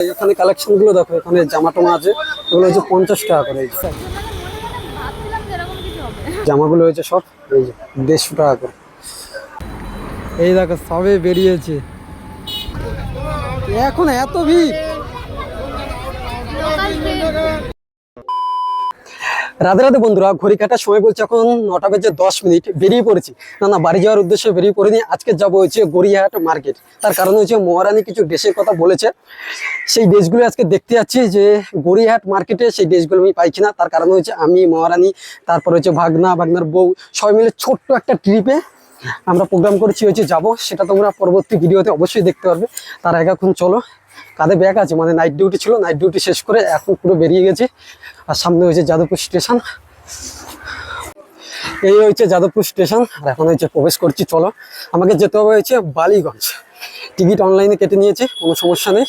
এখানে কালেকশন গুলো দেখো, এখানে জামা টামা আছে, এগুলো হচ্ছে 50 টাকা করে। জামাগুলো হয়েছে সব এই যে 150 টাকা করে। এই দেখো সবে বেরিয়েছে, এখন এত ভিড়। রাধে রাধে বন্ধুরা, ঘড়ি কাটার সময় বলছে এখন 9টা বেজে 10 মিনিট। বেরিয়ে পড়েছি, না বাড়ি যাওয়ার উদ্দেশ্যে বেরিয়ে পড়িনি। আজকে যাবো হচ্ছে গড়িয়াহাট মার্কেট। তার কারণ হচ্ছে মহারানী কিছু ড্রেসের কথা বলেছে, সেই ড্রেসগুলো আজকে দেখতে যাচ্ছি যে গড়িয়াহাট মার্কেটে সেই ড্রেসগুলো আমি পাই কিনা। তার কারণ হচ্ছে আমি, মহারানী, তারপর হচ্ছে ভাগনার বউ সবাই মিলে ছোট্ট একটা ট্রিপে আমরা প্রোগ্রাম করেছি, হচ্ছে যাব। সেটা তোমরা পরবর্তী ভিডিওতে অবশ্যই দেখতে পারবে। তার আগে এখন চলো, কাঁধে ব্যাগ আছে, মানে নাইট ডিউটি ছিল, নাইট ডিউটি শেষ করে এখন পুরো বেরিয়ে গেছি। আর সামনে হয়েছে যাদবপুর স্টেশন, এই হচ্ছে যাদবপুর স্টেশন। আর এখন হচ্ছে প্রবেশ করছি। চলো, আমাকে যেতে হবে হচ্ছে বালিগঞ্জ। টিকিট অনলাইনে কেটে নিয়েছি, কোনো সমস্যা নেই।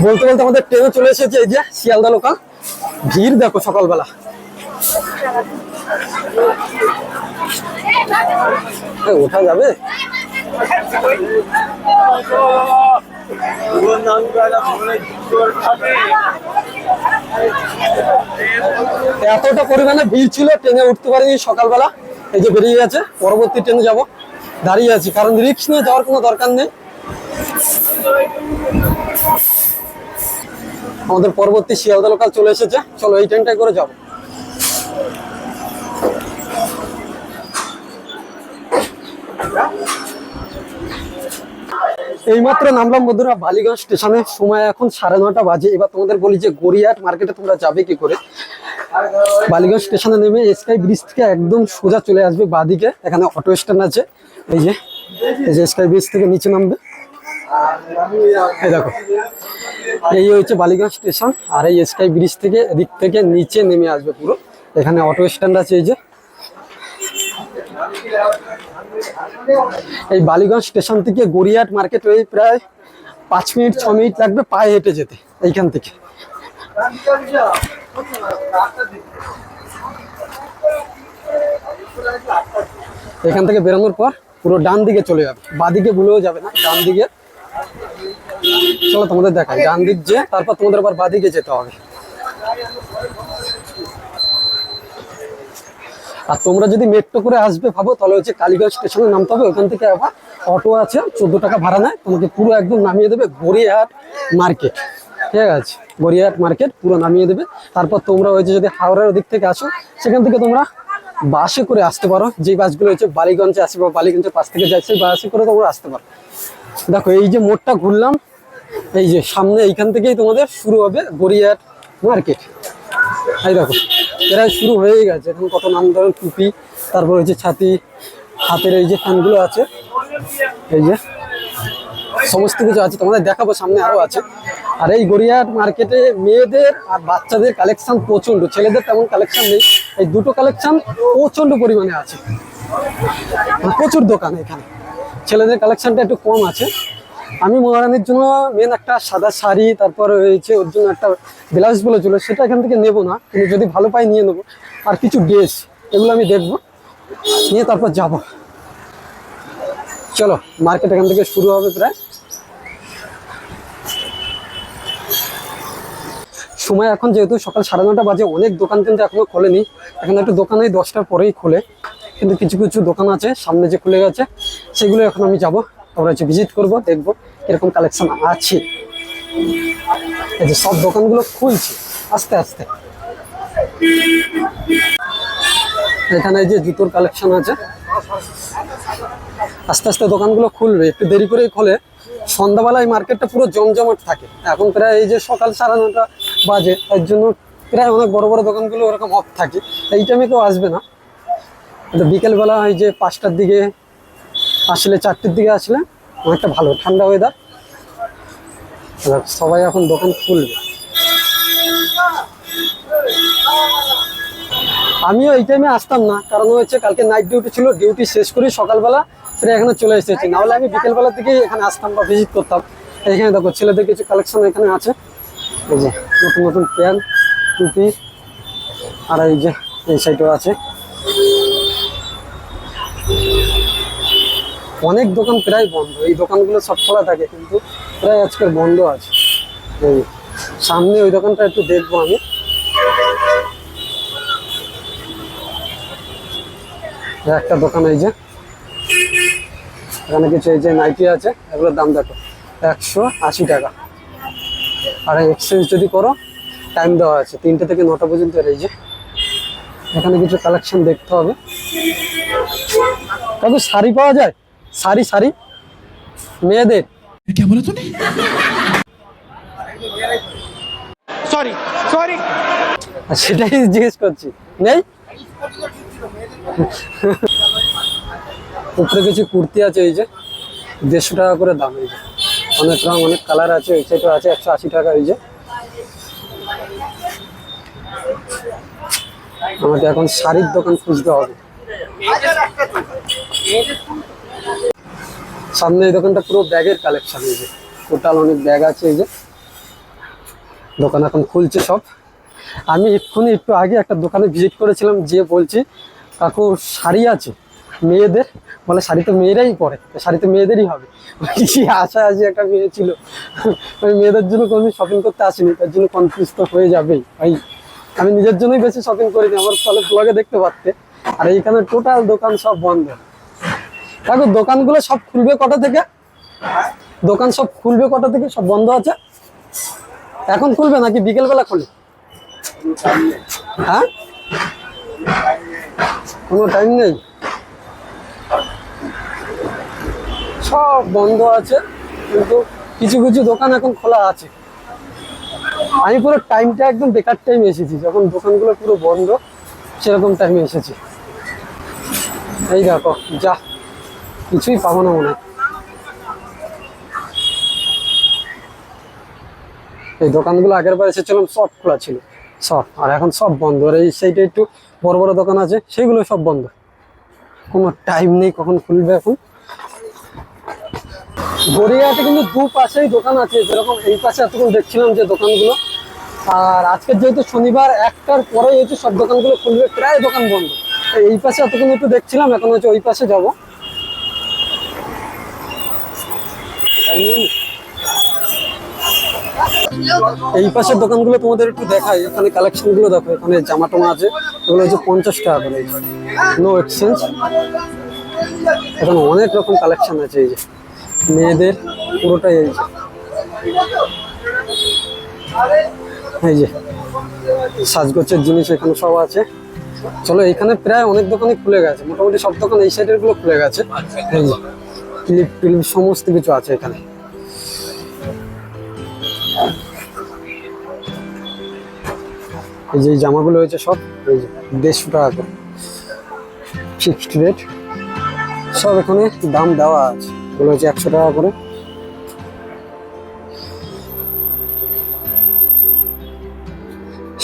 বলতে বলতে আমাদের ট্রেনে চলে এসেছে, এই যে শিয়ালদা লোকাল। ভিড় দেখো সকালবেলা। ওঠা যাবে? এতটা পরিমাণে ভিড় ছিল, ট্রেনে উঠতে পারিনি সকালবেলা। এই যে বেরিয়ে গেছে, পরবর্তী ট্রেনে যাব। দাঁড়িয়ে আছি কারণ রিস্ক নিয়ে যাওয়ার কোনো দরকার নেই। আমাদের পরবর্তী শিয়ালদা লোকাল চলে এসেছে, চলো এই ট্রেনটাই করে যাবো। এইমাত্র নামলাম বন্ধুরা বালিগঞ্জ স্টেশনে। সময় এখন 9:30 বাজে। এবার তোমাদের বলি যে গড়িয়াহাট মার্কেটে তোমরা যাবে কি করে। বালিগঞ্জ স্টেশনে নেমে স্কাই ব্রিজ থেকে একদম সোজা চলে আসবে বাঁদিকে, এখানে অটো স্ট্যান্ড আছে। এই যে স্কাই ব্রিজ থেকে নিচে নামবে, এই দেখো এই হচ্ছে বালিগঞ্জ স্টেশন। আর এই স্কাই ব্রিজ থেকে এদিক থেকে নিচে নেমে আসবে পুরো, এখানে অটো স্ট্যান্ড আছে। এই যে এই বালিগঞ্জ স্টেশন থেকে গড়িয়াহাট মার্কেট ওই প্রায় 5 মিনিট 6 মিনিট লাগবে পায়ে হেঁটে যেতে এইখান থেকে। এখান থেকে বেরোনোর পর পুরো ডান দিকে চলে যাবে, বাঁদিকে ভুলেও যাবে না, ডান দিকে। চলো তোমাদের দেখাই ডান দিক, যে তারপর তোমাদের আবার বাঁদিকে যেতে হবে। আর তোমরা যদি মেট্রো করে আসবে ভাবো, তাহলে হচ্ছে কালীগঞ্জ স্টেশনে নামতে হবে। ওখান থেকে আবার অটো আছে, 14 টাকা ভাড়া নেয়, তোমাকে পুরো একদম নামিয়ে দেবে গড়িয়াহাট মার্কেট। ঠিক আছে, গড়িয়াহাট মার্কেট পুরো নামিয়ে দেবে। তারপর তোমরা হচ্ছে যদি হাওড়ার ওদিক থেকে আসো, সেখান থেকে তোমরা বাসে করে আসতে পারো। যে বাসগুলো হচ্ছে বালিগঞ্জে আসে বা বালিগঞ্জের পাশ থেকে যায়, সেই বাসে করে তোমরা আসতে পারো। দেখো এই যে মোড়টা ঘুরলাম, এই যে সামনে এইখান থেকেই তোমাদের শুরু হবে গড়িয়াহাট মার্কেট। এই দেখো প্রায় শুরু হয়ে গেছে। এখন কত নাম ধরেন টুপি, তারপর হচ্ছে ছাতি, হাতের এই যে ফ্যানগুলো আছে, এই যে সমস্ত কিছু আছে, তোমাদের দেখাবো, সামনে আরো আছে। আর এই গড়িয়াহাট মার্কেটে মেয়েদের আর বাচ্চাদের কালেকশন প্রচন্ড, ছেলেদের তেমন কালেকশন নেই। এই দুটো কালেকশন প্রচন্ড পরিমাণে আছে, প্রচুর দোকান এখানে। ছেলেদের কালেকশনটা একটু কম আছে। আমি মহারানীর জন্য মেন একটা সাদা শাড়ি, তারপর হয়েছে ওর জন্য একটা ব্লাউজ বলেছিল, সেটা এখান থেকে নেবো না, কিন্তু যদি ভালো পাই নিয়ে নেবো। আর কিছু ড্রেস, এগুলো আমি দেখবো, নিয়ে তারপর যাব। চলো, মার্কেট এখান থেকে শুরু হবে প্রায়। সময় এখন যেহেতু সকাল 9:30 বাজে, অনেক দোকান কিন্তু এখনো খোলেনি। এখন একটু দোকান এই 10টার পরেই খোলে, কিন্তু কিছু কিছু দোকান আছে সামনে যে খুলে গেছে, সেগুলো এখন আমি যাবো, আমরা হচ্ছে ভিজিট করবো, দেখবো কিরকম কালেকশন আছে। এই যে সব দোকানগুলো খুলছে আস্তে আস্তে। এখানে এই যে জুতোর কালেকশন আছে, আস্তে আস্তে দোকানগুলো খুলবে, একটু দেরি করেই খোলে। সন্ধ্যাবেলায় মার্কেটটা পুরো জমজমাট থাকে। এখন প্রায় এই যে সকাল 9:30 বাজে, তার জন্য প্রায় অনেক বড় বড় দোকানগুলো ওরকম অফ থাকে। এই টাইমে কেউ আসবে না। বিকেলবেলা এই যে 5টার দিকে আসলে, 4টের দিকে আসলে অনেকটা ভালো, ঠান্ডা ওয়েদার, সবাই এখন দোকান খুলবে। আমিও এই টাইমে আসতাম না, কারণ হচ্ছে কালকে নাইট ডিউটি ছিল, ডিউটি শেষ করে সকালবেলা সেটা এখানে চলে এসেছি। নাহলে আমি বিকেলবেলা থেকেই এখানে আসতাম বা ভিজিট করতাম। এখানে দেখো ছেলেদের কিছু কালেকশন এখানে আছে, এই যে নতুন নতুন প্যান্ট, টুপি, আর এই যে এই সাইডও আছে। অনেক দোকান প্রায় বন্ধ, এই দোকানগুলো সব খোলা থাকে কিন্তু প্রায় আজকের বন্ধ আছে। এই সামনে ওই দোকানটা একটু দেখবো আমি। একটা দোকান, এই যে এখানে কিছু এই যে নাইটি আছে, এগুলোর দাম দেখো 180 টাকা। আর এক্সচেঞ্জ যদি করো টাইম দেওয়া আছে 3টে থেকে 9টা পর্যন্ত। এই যে এখানে কিছু কালেকশন দেখতে হবে। তবে শাড়ি পাওয়া যায়, শাড়ি শাড়ি মেয়েদের। क्या बोला तूने? Sorry sorry. সেটাই জিজ্ঞেস করছি, নেই? উপরে কিছু কুর্তি আছে, এই যে 150 টাকা করে দাম। এই যে অনেক রঙ অনেক কালার আছে, এই সাইডও আছে 180 টাকা। এই যে আমাকে এখন শাড়ির দোকান খুঁজতে হবে। সামনে এই দোকানটা পুরো ব্যাগের কালেকশন, এই যে টোটাল অনেক ব্যাগ আছে। এই যে দোকান এখন খুলছে সব। আমি এক্ষুনি একটু আগে একটা দোকানে ভিজিট করেছিলাম, যে বলছি কাকু শাড়ি আছে মেয়েদের, বলে শাড়ি তো মেয়েরাই পরে, শাড়ি তো মেয়েদেরই হবে। আশা আছে, একটা মেয়ে ছিল, ওই মেয়েদের জন্য কোনো শপিং করতে আসিনি, তার জন্য কনফিউজ তো হয়ে যাবেই ভাই। আমি নিজের জন্যই বেশি শপিং করিনি, আমার ফলে ব্লগে দেখতে পারতে। আর এইখানে টোটাল দোকান সব বন্ধ। কাকু দোকানগুলো সব খুলবে কটা থেকে? দোকান সব খুলবে কটা থেকে? সব বন্ধ আছে এখন, খুলবে নাকি বিকেলবেলা খুলে? হ্যাঁ, কোনো টাইম নেই, সব বন্ধ আছে। কিন্তু কিছু কিছু দোকান এখন খোলা আছে। আমি পুরো টাইমটা একদম বেকার টাইমে এসেছি, যখন দোকানগুলো পুরো বন্ধ সেরকম টাইমে এসেছি। এই দেখো, যা কিছুই পাবো না মনে হয়। এই দোকানগুলো আগের বার এসেছিলাম সব খোলা ছিল সব, আর এখন সব বন্ধ। আর এই সাইডে একটু বড় বড় দোকান আছে, সেগুলো সব বন্ধ, কোনো টাইম নেই কখন খুলবে এখন। গড়িয়াহাটে কিন্তু দুপাশেই দোকান আছে, যেরকম এই পাশে এতক্ষণ দেখছিলাম যে দোকানগুলো, আর আজকের যেহেতু শনিবার 1টার পরে হচ্ছে সব দোকানগুলো খুলবে, প্রায় দোকান বন্ধ। এই পাশে এতক্ষণ একটু দেখছিলাম, এখন হচ্ছে ওই পাশে যাবো। এই পাশের দোকানগুলো তোমাদের একটু দেখাই, এখানে কালেকশন গুলো দেখো। এখানে জামা টামা আছে, এগুলো হচ্ছে 50 টাকা করে, নো এক্সচেঞ্জ। এখানে অনেক রকম কালেকশন আছে, এই যে মেয়েদের পুরোটাই। এই যে সাজগোছের জিনিস এখানে সব আছে। চলো, এখানে প্রায় অনেক দোকানই খুলে গেছে, মোটামুটি সব দোকান এই সাইডের গুলো খুলে গেছে। এই যে ক্লিপ টিলিপ সমস্ত কিছু আছে এখানে। এই যে জামাগুলো হয়েছে সব, এই যে 150 টাকা করে ফিক্সড রেট, সব এখানে দাম দেওয়া আছে। এগুলো হচ্ছে 100 টাকা করে।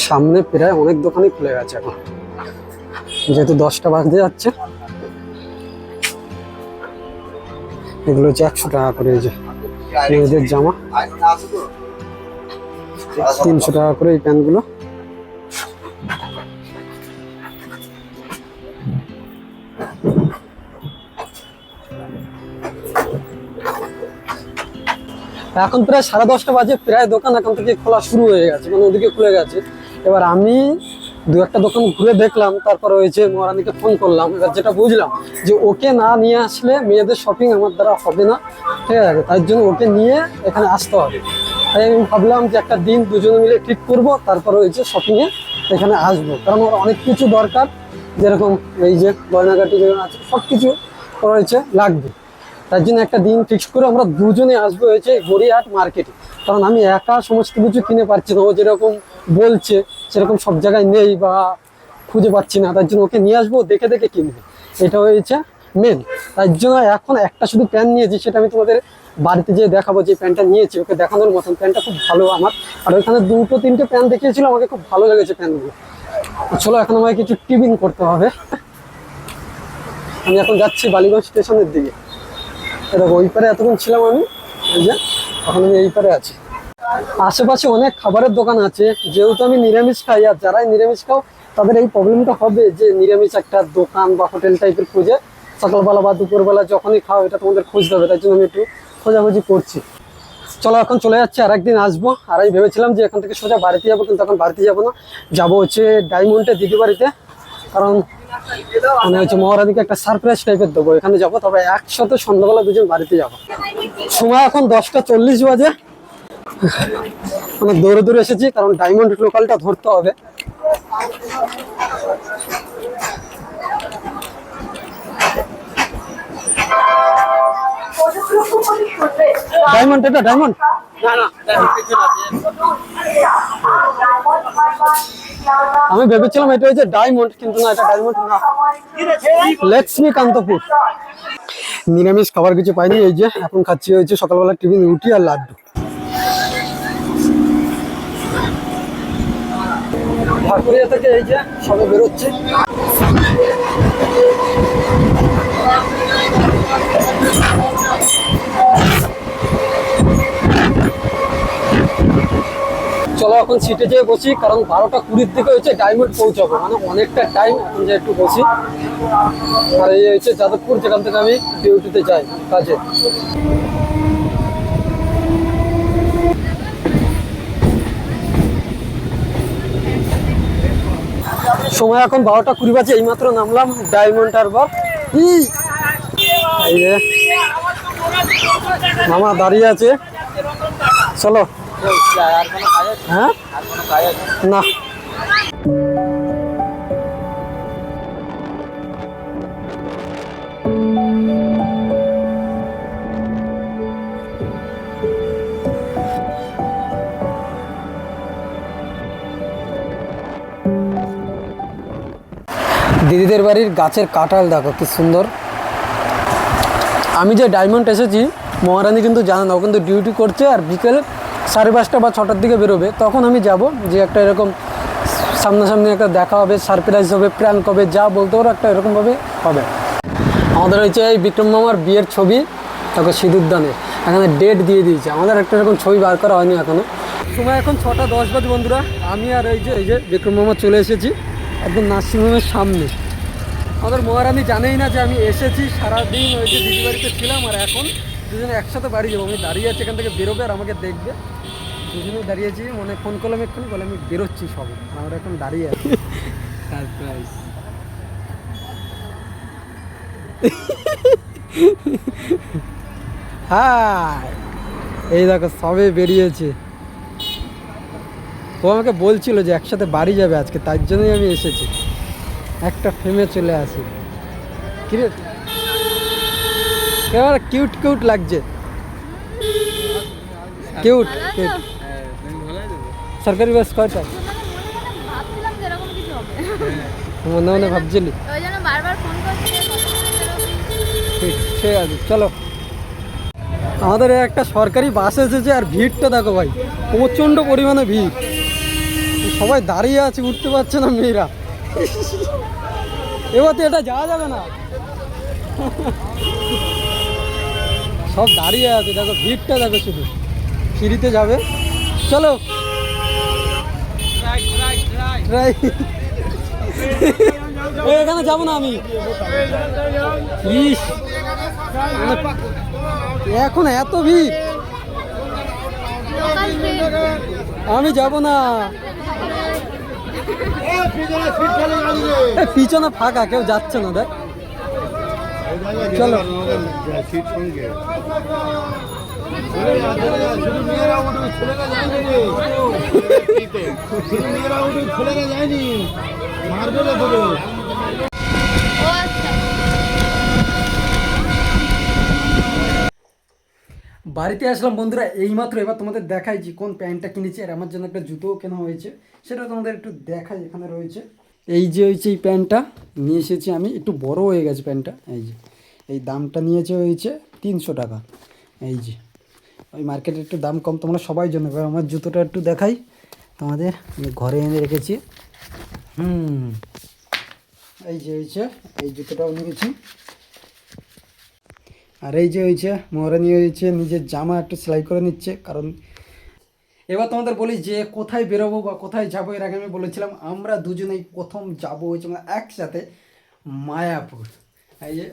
সামনে প্রায় অনেক দোকানই খুলে গেছে এখন, যেহেতু 10টা বাজতে যাচ্ছে। এগুলো হচ্ছে 100 টাকা করে। এই যে মেয়েদের জামা 300 টাকা করে এই প্যান্টগুলো। এখন প্রায় 10:30 বাজে, প্রায় দোকান এখন থেকে খোলা শুরু হয়ে গেছে, মানে ওদিকে খুলে গেছে। এবার আমি 2-1টা দোকান ঘুরে দেখলাম, তারপরে হয়েছে মহারানীকে ফোন করলাম। এবার যেটা বুঝলাম যে ওকে না নিয়ে আসলে মেয়েদের শপিং আমার দ্বারা হবে না, ঠিক আছে, তার জন্য ওকে নিয়ে এখানে আসতে হবে। তাই আমি ভাবলাম যে একটা দিন দুজনে মিলে ঠিক করবো, তারপরে হয়েছে শপিংয়ে এখানে আসবো, কারণ ওর অনেক কিছু দরকার, যেরকম এই যে গয়নাগাটি আছে সব কিছু রয়েছে লাগবে। তার জন্য একটা দিন ফিক্স করে আমরা দুজনে আসবো হয়েছে গড়িয়াহাট মার্কেটে, কারণ আমি একা সমস্ত কিছু কিনে পারছি না। ও যেরকম বলছে সেরকম সব জায়গায় নেই বা খুঁজে পাচ্ছি না, তার জন্য ওকে নিয়ে আসবো, দেখে দেখে কিনবো, এটা হয়েছে মেন। তার জন্য এখন একটা শুধু প্যান্ট নিয়েছি, সেটা আমি তোমাদের বাড়িতে যেয়ে দেখাবো যে প্যান্টটা নিয়েছি, ওকে দেখানোর মতন। প্যান্টটা খুব ভালো আমার, আর ওইখানে 2-3টে প্যান্ট দেখিয়েছিল, আমাকে খুব ভালো লেগেছে প্যান্টগুলো। চলো, এখন আমাকে কিছু টিফিন করতে হবে। আমি এখন যাচ্ছি বালিগঞ্জ স্টেশনের দিকে। দেখো ওই পারে এতক্ষণ ছিলাম আমি, এই যে এখন আমি এই পারে আছি। আশেপাশে অনেক খাবারের দোকান আছে, যেহেতু আমি নিরামিষ খাই, আর যারাই নিরামিষ খাও তাদের এই প্রবলেমটা হবে যে নিরামিষ একটা দোকান বা হোটেল টাইপের খুঁজে সকালবেলা বা দুপুরবেলা যখনই খাও এটা তোমাদের খুঁজতে হবে, তাই জন্য আমি একটু খোঁজাখুঁজি করছি। চলো এখন চলে যাচ্ছে, আর একদিন আসবো। আর আমি ভেবেছিলাম যে এখান থেকে সোজা বাড়িতে যাবো, কিন্তু এখন বাড়িতে যাবো না, যাবো হচ্ছে ডায়মন্ডে দিদি বাড়িতে, কারণ মানে হচ্ছে মহারানীকে একটা সারপ্রাইজ টাইপের দেবো, এখানে যাবো। তবে একসাথে সন্ধ্যাবেলা দুজন বাড়িতে যাবো। সময় এখন 10টা 40 বাজে, মানে দৌড়ে দৌড়ে এসেছি, কারণ ডায়মন্ড লোকালটা ধরতে হবে। ডায়মন্ড, এটা ডায়মন্ড আমি ভেবেছিলাম এটা হচ্ছে ডায়মন্ড, কিন্তু না, এটা ডায়মন্ড না, লক্ষ্মীকান্তপুর। নিরামিষ খাবার কিছু পাইনি, এই যে এখন খাচ্ছি হয়েছে সকালবেলা টিফিন রুটি আর লাড্ডু। ঠাকুরিয়া থেকে এই যে সবে বেরোচ্ছে। চলো এখন সিটে যেয়ে বসি, কারণ 12টা 20 দিকে হচ্ছে ডায়মন্ড পৌঁছাবো, মানে অনেকটা টাইম। এখন যে একটু বসি। আর এই হচ্ছে যাদবপুর, যেখান থেকে আমি ডিউটিতে যাই কাজে। সময় এখন 12টা 20 বাজে, এইমাত্র নামলাম ডায়মন্ড হারবার। এই যে মামা দাঁড়িয়ে আছে, চলো। হ্যাঁ না, দিদিদের বাড়ির গাছের কাঁঠাল দেখো কি সুন্দর। আমি যে ডায়মন্ড এসেছি, মহারানী কিন্তু জানে না, ও কিন্তু ডিউটি করছে, আর বিকেল 5:30 বা 6টার দিকে বেরোবে। তখন আমি যাব, যে একটা এরকম সামনাসামনি একটা দেখা হবে, সারপ্রাইজ হবে, প্র্যাঙ্ক হবে, যা বলতে পারো একটা এরকমভাবে হবে। আমাদের হচ্ছে এই বিক্রম মামার বিয়ের ছবি, তাকে সিঁদুরদানের এখানে ডেট দিয়ে দিয়েছে। আমাদের একটা এরকম ছবি বার করা হয়নি এখনো। সময় এখন 6টা 10 বাজে বন্ধুরা। আমি আর এই যে বিক্রম মামা চলে এসেছি একদম নার্সিংহোমের সামনে। আমাদের মহারানী জানেই না যে আমি এসেছি, সারাদিন ওই যে দিদি বাড়িতে ছিলাম, আর এখন দুজনে একসাথে বাড়ি যাবো। আমি দাঁড়িয়ে আছি, এখান থেকে বেরোবে আর আমাকে দেখবে, দুজনেই দাঁড়িয়েছি। মানে ফোন করলাম এক্ষুনি, বলে আমি বেরোচ্ছি সবে, আমরা এখন দাঁড়িয়ে আছি। সারপ্রাইজ। হ্যাঁ, এই দেখো সবে বেরিয়েছে। ও আমাকে বলছিল যে একসাথে বাড়ি যাবে আজকে, তার জন্যই আমি এসেছি, একটা ফেমে চলে আসি। কিরে কেমন কিউট কিউট লাগছে, কিউট কিউট। সরকারি বাস কয়টা? মনে মনে ভাবছিলি? ঠিক আছে চলো। আমাদের একটা সরকারি বাস এসেছে, আর ভিড়টা দেখো ভাই, প্রচণ্ড পরিমাণে ভিড়। সবাই দাঁড়িয়ে আছে, উঠতে পারছে না মেয়েরা। এবার তো এটা যাওয়া যাবে না, সব দাঁড়িয়ে আছে। দেখো ভিড়টা দেখো, শুধু ফ্রিতে যাবে। চলো এখানে যাবো না আমি। এখন এত ভিড়, আমি যাব না। পিছনে ফাঁকা, কেউ যাচ্ছে না, দেখ। চলো বাড়িতে আসলাম বন্ধুরা এইমাত্র। এবার তোমাদের দেখাই যে কোন প্যান্টটা কিনেছি, আর আমার জন্য একটা জুতোও কেনা হয়েছে, সেটা তোমাদের একটু দেখাই। এখানে রয়েছে এই যে হয়েছে, এই প্যান্টটা নিয়ে এসেছি আমি, একটু বড় হয়ে গেছে প্যান্টটা। এই যে এই দামটা নিয়েছে হয়েছে 300 টাকা। এই যে ওই মার্কেটে একটু দাম কম, তোমরা সবাই জন্য। এবার আমার জুতোটা একটু দেখাই তোমাদের, আমি ঘরে এনে রেখেছি। এই যে হয়েছে, এই জুতোটাও নিয়েছি। আর এই যে হয়েছে মহারানী হয়েছে নিজের জামা একটু সেলাই করে নিচ্ছে, কারণ এবার তোমাদের বলি যে কোথায় বেরোবো বা কোথায় যাবো। এর আগে আমি বলেছিলাম আমরা দুজনেই প্রথম যাবো হচ্ছে আমরা একসাথে মায়াপুর। এই যে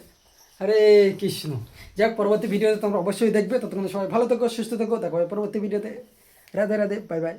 হরে কৃষ্ণ। যাক, পরবর্তী ভিডিওতে তোমরা অবশ্যই দেখবে। ততক্ষণ সবাই ভালো থেকো, সুস্থ থেকো। দেখো পরবর্তী ভিডিওতে। Radhe Radhe, bye bye.